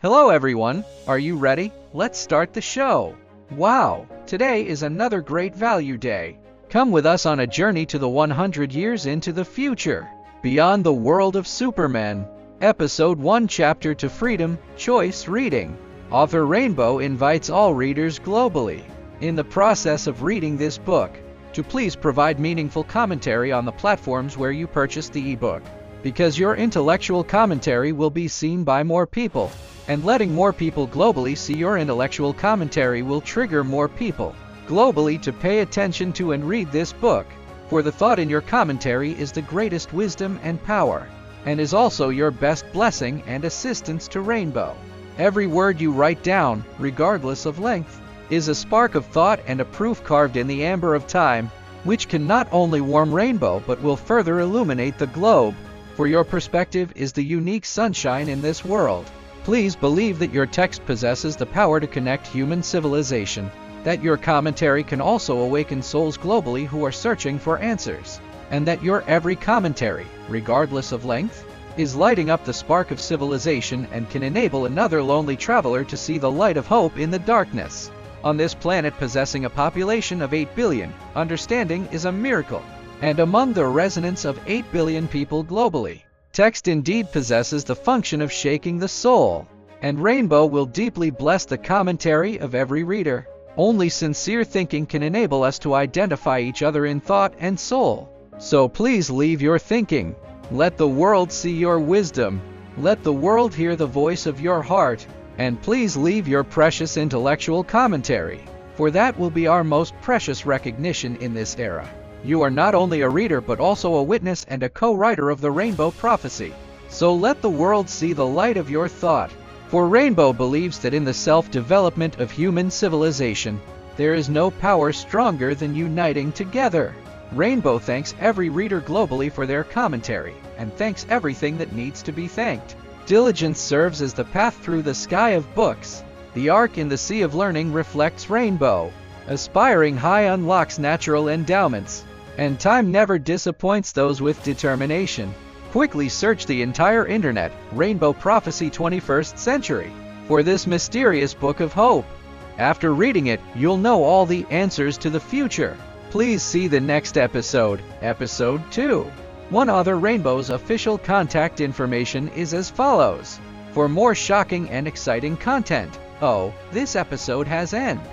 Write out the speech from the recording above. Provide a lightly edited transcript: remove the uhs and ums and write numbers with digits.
Hello everyone, are you ready? Let's start the show. Wow, today is another great value day. Come with us on a journey to the 100 years into the future, beyond the world of Superman. Episode 1, Chapter to Freedom, Choice Reading. Author Rainbow invites all readers globally, in the process of reading this book, to please provide meaningful commentary on the platforms where you purchase the ebook, because your intellectual commentary will be seen by more people. And letting more people globally see your intellectual commentary will trigger more people globally to pay attention to and read this book. For the thought in your commentary is the greatest wisdom and power, and is also your best blessing and assistance to Rainbow. Every word you write down, regardless of length, is a spark of thought and a proof carved in the amber of time, which can not only warm Rainbow but will further illuminate the globe, for your perspective is the unique sunshine in this world. Please believe that your text possesses the power to connect human civilization, that your commentary can also awaken souls globally who are searching for answers, and that your every commentary, regardless of length, is lighting up the spark of civilization and can enable another lonely traveler to see the light of hope in the darkness. On this planet possessing a population of 8 billion, understanding is a miracle, and among the resonance of 8 billion people globally, text indeed possesses the function of shaking the soul, and Rainbow will deeply bless the commentary of every reader. Only sincere thinking can enable us to identify each other in thought and soul. So please leave your thinking. Let the world see your wisdom. Let the world hear the voice of your heart. And please leave your precious intellectual commentary, for that will be our most precious recognition in this era. You are not only a reader but also a witness and a co-writer of the Rainbow Prophecy. So let the world see the light of your thought. For Rainbow believes that in the self-development of human civilization, there is no power stronger than uniting together. Rainbow thanks every reader globally for their commentary, and thanks everything that needs to be thanked. Diligence serves as the path through the sky of books. The arc in the sea of learning reflects Rainbow. Aspiring high unlocks natural endowments, and time never disappoints those with determination. Quickly search the entire internet, Rainbow Prophecy 21st Century, for this mysterious book of hope. After reading it, you'll know all the answers to the future. Please see the next episode, Episode 2. One other Rainbow's official contact information is as follows. For more shocking and exciting content, this episode has ended.